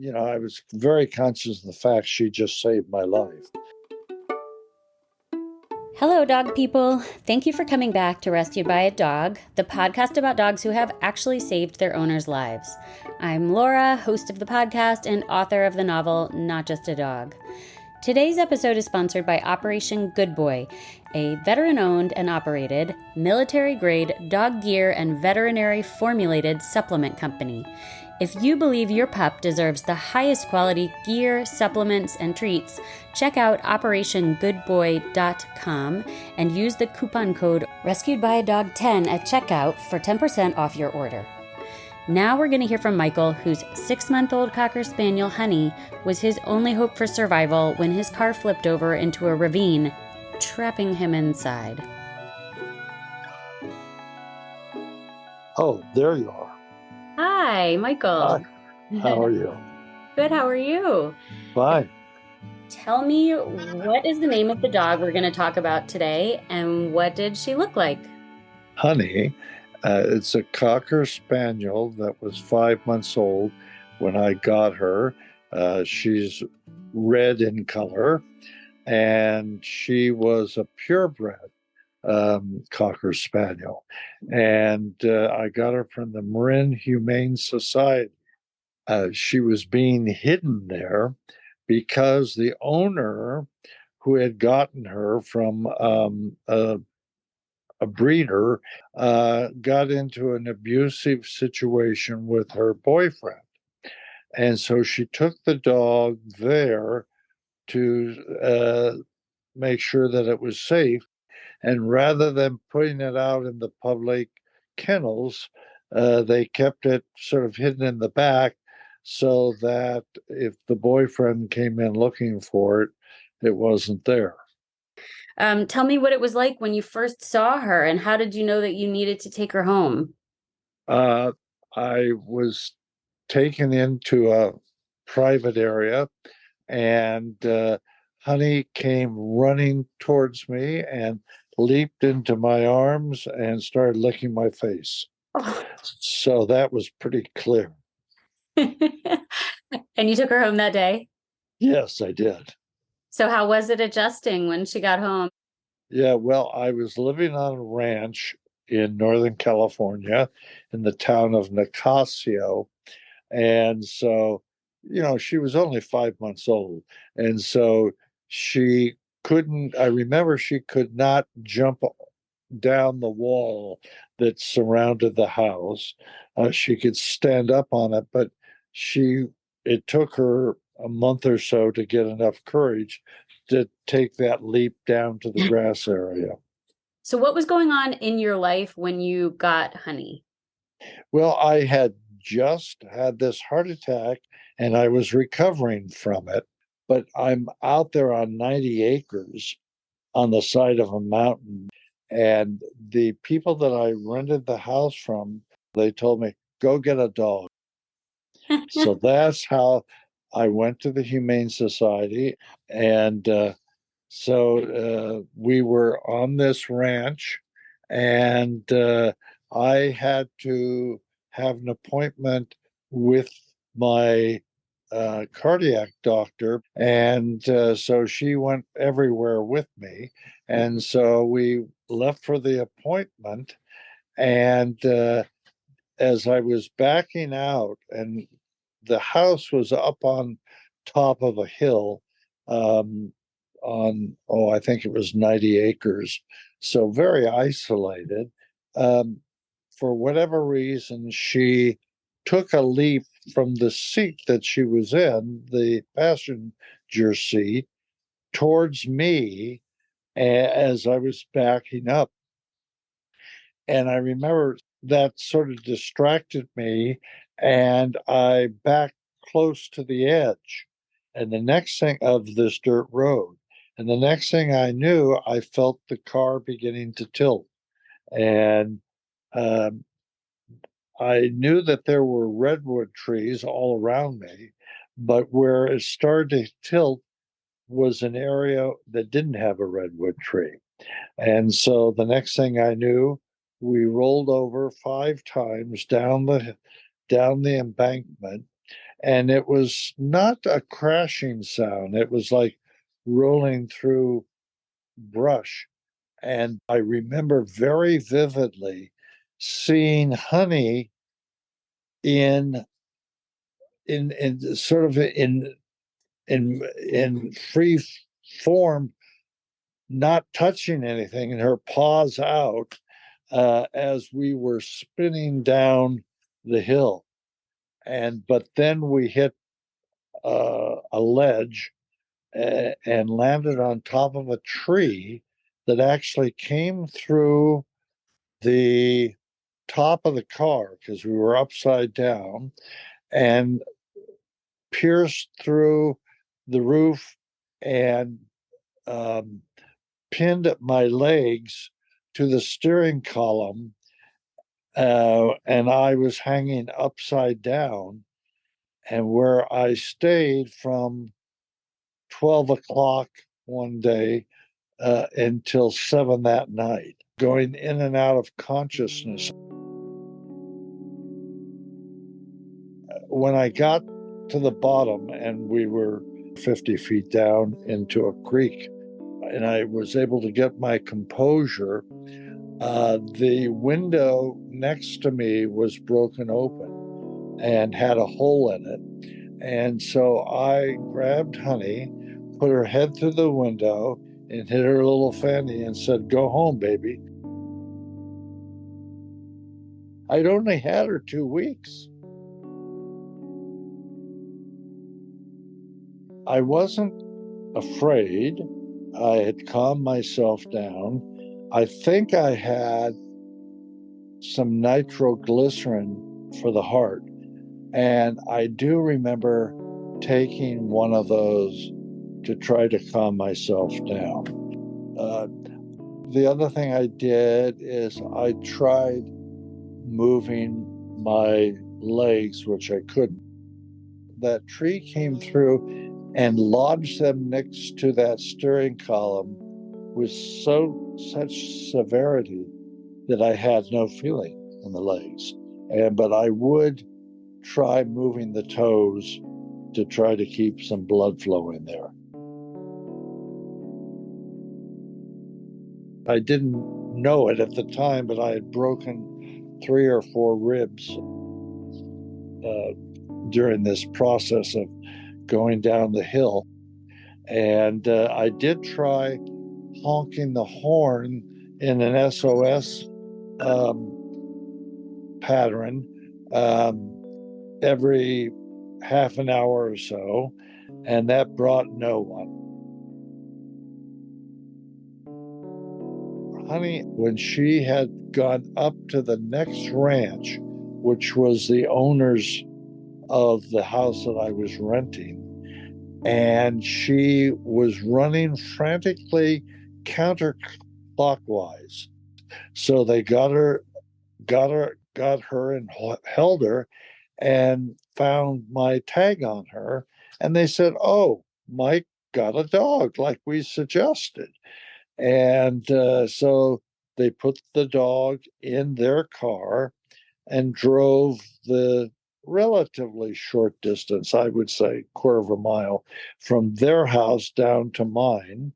I was very conscious of the fact she just saved my life. Hello, dog people. Thank you for coming back to Rescued by a Dog, the podcast about dogs who have actually saved their owners' lives. I'm Laura, host of the podcast and author of the novel Not Just a Dog. Today's episode is sponsored by Operation Good Boy, a veteran-owned and operated, military-grade dog gear and veterinary-formulated supplement company. If you believe your pup deserves the highest quality gear, supplements, and treats, check out OperationGoodBoy.com and use the coupon code RescuedByADog10 at checkout for 10% off your order. Now we're going to hear from Michael, whose 6-month-old Cocker Spaniel, Honey, was his only hope for survival when his car flipped over into a ravine, trapping him inside. Oh, there you are. Hi, Michael. Hi. How are you? Good, how are you? Fine. Tell me, what is the name of the dog we're going to talk about today, and what did she look like? Honey, it's a Cocker Spaniel that was 5 months old when I got her. She's red in color, and she was a purebred Cocker Spaniel. And I got her from the Marin Humane Society. She was being hidden there because the owner, who had gotten her from a breeder, got into an abusive situation with her boyfriend. And so she took the dog there to make sure that it was safe. And rather than putting it out in the public kennels, they kept it sort of hidden in the back so that if the boyfriend came in looking for it, it wasn't there. Tell me what it was like when you first saw her, and how did you know that you needed to take her home? I was taken into a private area, and Honey came running towards me and leaped into my arms and started licking my face. Oh. So that was pretty clear. And you took her home that day? Yes, I did. So how was it adjusting when she got home? Yeah, well, I was living on a ranch in Northern California in the town of Nicasio. And so, she was only 5 months old. And so I remember she could not jump down the wall that surrounded the house. She could stand up on it, but it took her a month or so to get enough courage to take that leap down to the grass area. So what was going on in your life when you got Honey? Well, I had just had this heart attack and I was recovering from it, but I'm out there on 90 acres on the side of a mountain. And the people that I rented the house from, they told me, go get a dog. So that's how I went to the Humane Society. And we were on this ranch, and I had to have an appointment with my cardiac doctor. And so she went everywhere with me. And so we left for the appointment. And as I was backing out, and the house was up on top of a hill, I think it was 90 acres. So very isolated. For whatever reason, she took a leap from the seat that she was in, the passenger seat, towards me as I was backing up. And I remember that sort of distracted me, and I backed close to the edge and the next thing of this dirt road. And the next thing I knew, I felt the car beginning to tilt. And um, I knew that there were redwood trees all around me, but where it started to tilt was an area that didn't have a redwood tree. And so the next thing I knew, we rolled over 5 times down the embankment, And it was not a crashing sound. It was like rolling through brush. And I remember very vividly seeing Honey in in sort of in free form, not touching anything, and her paws out as we were spinning down the hill. And but then we hit a ledge and landed on top of a tree that actually came through the top of the car because we were upside down and pierced through the roof and um, pinned my legs to the steering column. And I was hanging upside down, and where I stayed from 12 o'clock one day until 7 that night, going in and out of consciousness. When I got to the bottom and we were 50 feet down into a creek, and I was able to get my composure, the window next to me was broken open and had a hole in it. And so I grabbed Honey, put her head through the window, and hit her little fanny and said, "Go home, baby." I'd only had her 2 weeks. I wasn't afraid. I had calmed myself down. I think I had some nitroglycerin for the heart. And I do remember taking one of those to try to calm myself down. Uh, the other thing I did is I tried moving my legs, which I couldn't. That tree came through and lodged them next to that steering column with such severity that I had no feeling in the legs. But I would try moving the toes to try to keep some blood flow in there. I didn't know it at the time, but I had broken 3 or 4 ribs during this process of going down the hill. And I did try honking the horn in an SOS pattern every half an hour or so, and that brought no one. Honey, when she had gone up to the next ranch, which was the owners of the house that I was renting, and she was running frantically counterclockwise. So they got her, and held her, and found my tag on her, and they said, "Oh, Mike got a dog, like we suggested." And so they put the dog in their car and drove the relatively short distance, I would say, quarter of a mile, from their house down to mine,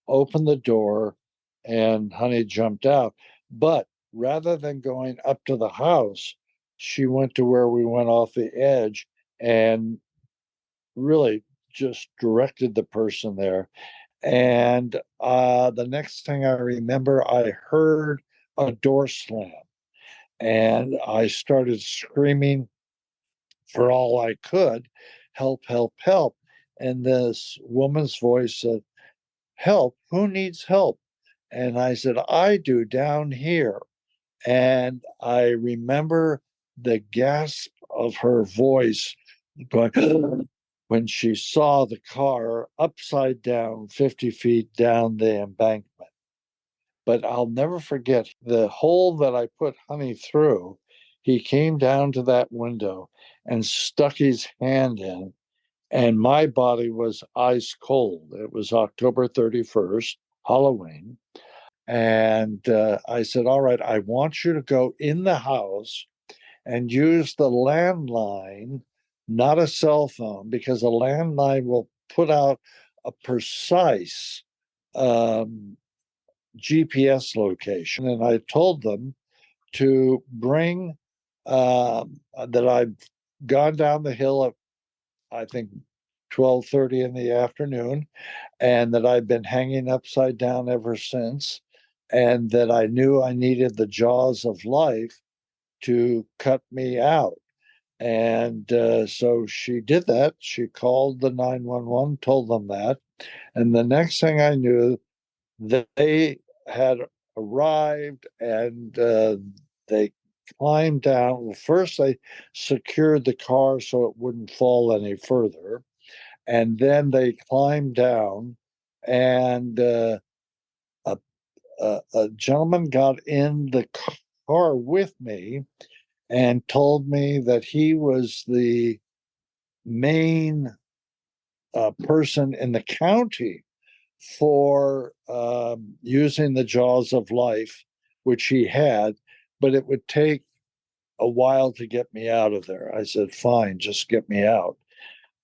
opened the door, and Honey jumped out. But rather than going up to the house, she went to where we went off the edge and really just directed the person there. And the next thing I remember, I heard a door slam, and I started screaming for all I could, "Help, help, help." And this woman's voice said, "Help? Who needs help?" And I said, "I do, down here." And I remember the gasp of her voice going when she saw the car upside down 50 feet down the embankment. But I'll never forget the hole that I put Honey through. He came down to that window and stuck his hand in, and my body was ice cold. It was October 31st, Halloween. And I said, "All right, I want you to go in the house and use the landline not a cell phone, because a landline will put out a precise um, GPS location. And I told them to bring that I've gone down the hill at, I think, 12:30 in the afternoon, and that I've been hanging upside down ever since, and that I knew I needed the jaws of life to cut me out. And so she did that. She called the 911, told them that. And the next thing I knew, they had arrived, and they climbed down. Well, first, they secured the car so it wouldn't fall any further. And then they climbed down, and a, a gentleman got in the car with me and told me that he was the main person in the county for using the jaws of life, which he had, but it would take a while to get me out of there. I said, fine, just get me out.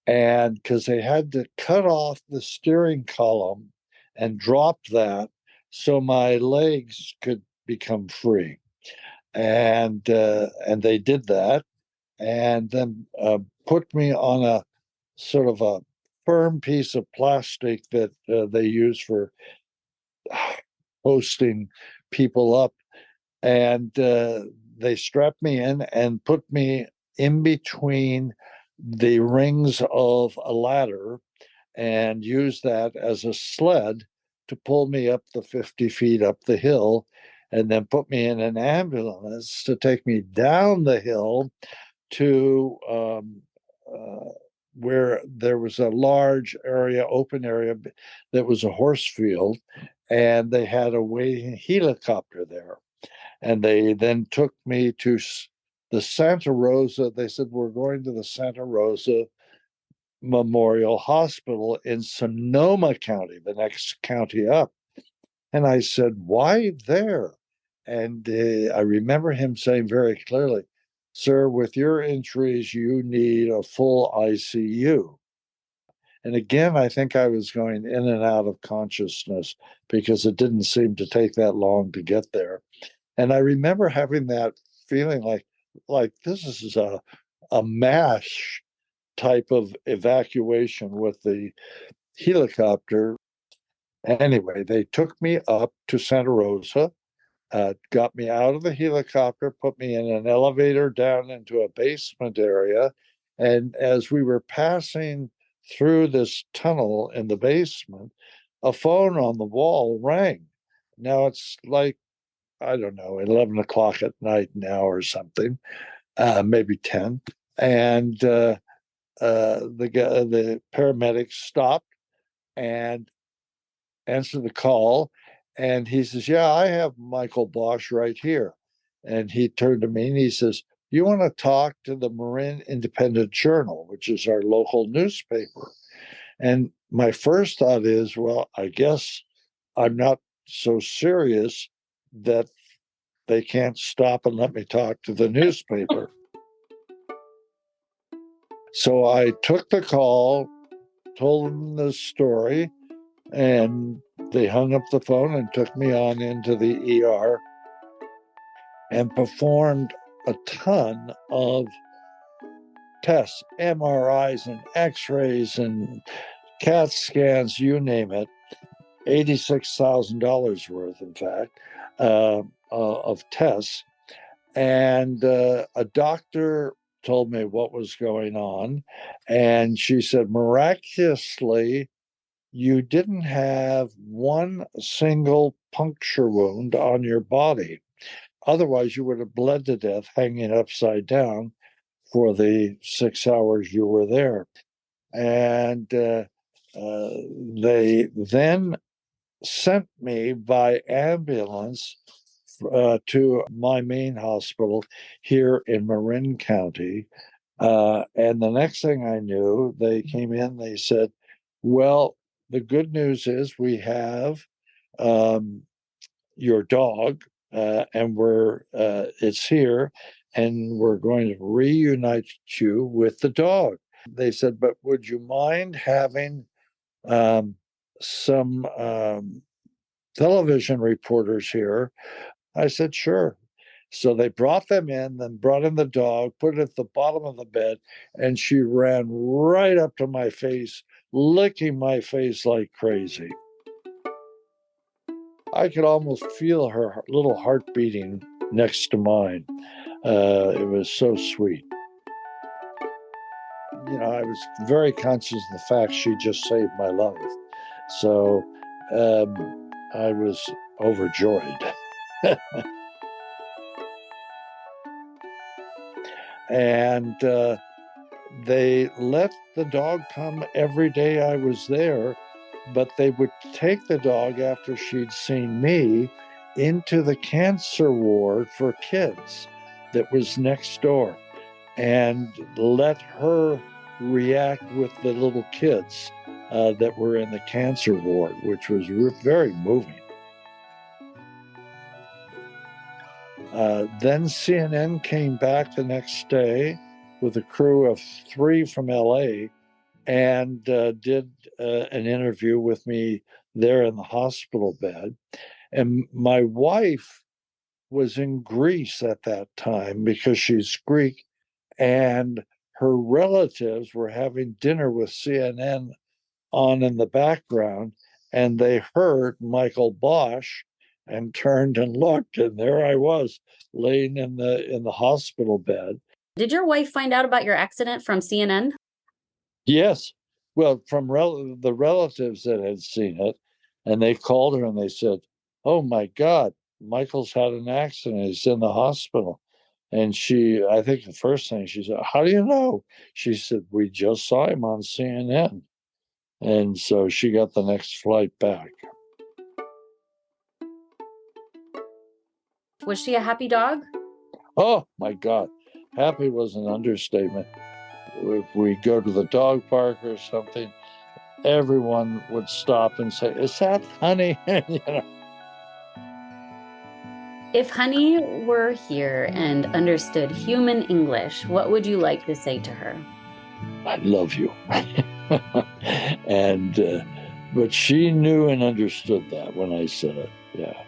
And because they had to cut off the steering column and drop that so my legs could become free. And they did that, and then put me on a sort of a firm piece of plastic that they use for posting people up. And they strapped me in and put me in between the rings of a ladder and used that as a sled to pull me up the 50 feet up the hill, and then put me in an ambulance to take me down the hill to uh, where there was a large area, open area, that was a horse field, and they had a waiting helicopter there. And they then took me to the Santa Rosa. They said, we're going to the Santa Rosa Memorial Hospital in Sonoma County, the next county up. And I said, why there? And I remember him saying very clearly, sir, with your injuries, you need a full ICU. And again, I think I was going in and out of consciousness because it didn't seem to take that long to get there. And I remember having that feeling like this is a MASH type of evacuation with the helicopter. Anyway, they took me up to Santa Rosa, got me out of the helicopter, put me in an elevator down into a basement area. And as we were passing through this tunnel in the basement, a phone on the wall rang. Now it's like, I don't know, 11 o'clock at night now or something, maybe 10. And the paramedics stopped and answered the call. And he says, yeah, I have Michael Bosch right here. And he turned to me and he says, you want to talk to the Marin Independent Journal, which is our local newspaper? And my first thought is, well, I guess I'm not so serious that they can't stop and let me talk to the newspaper. So I took the call, told them the story, and they hung up the phone and took me on into the ER and performed a ton of tests, MRIs and X-rays and CAT scans, you name it, $86,000 worth, in fact, of tests. And a doctor told me what was going on. And she said, miraculously, you didn't have one single puncture wound on your body. Otherwise, you would have bled to death hanging upside down for the 6 hours you were there. And they then sent me by ambulance to my main hospital here in Marin County. And the next thing I knew, they came in, they said, well, the good news is we have your dog, and it's here, and we're going to reunite you with the dog. They said, but would you mind having some television reporters here? I said, sure. So they brought them in, then brought in the dog, put it at the bottom of the bed, and she ran right up to my face, licking my face like crazy. I could almost feel her little heart beating next to mine. It was so sweet. I was very conscious of the fact she just saved my life. So I was overjoyed. And they let the dog come every day I was there, but they would take the dog after she'd seen me into the cancer ward for kids that was next door and let her react with the little kids that were in the cancer ward, which was very moving. Then CNN came back the next day with a crew of 3 from LA and did an interview with me there in the hospital bed. And my wife was in Greece at that time because she's Greek, and her relatives were having dinner with CNN on in the background, and they heard Michael Bosch and turned and looked, and there I was laying in the hospital bed. Did your wife find out about your accident from CNN? Yes. Well, from the relatives that had seen it, and they called her and they said, "Oh my God, Michael's had an accident. He's in the hospital." And I think the first thing she said, "How do you know?" She said, "We just saw him on CNN." And so she got the next flight back. Was she a happy dog? Oh my God. Happy was an understatement. If we go to the dog park or something, everyone would stop and say, "Is that Honey?" If Honey were here and understood human English, what would you like to say to her? I love you. And but she knew and understood that when I said it. Yeah.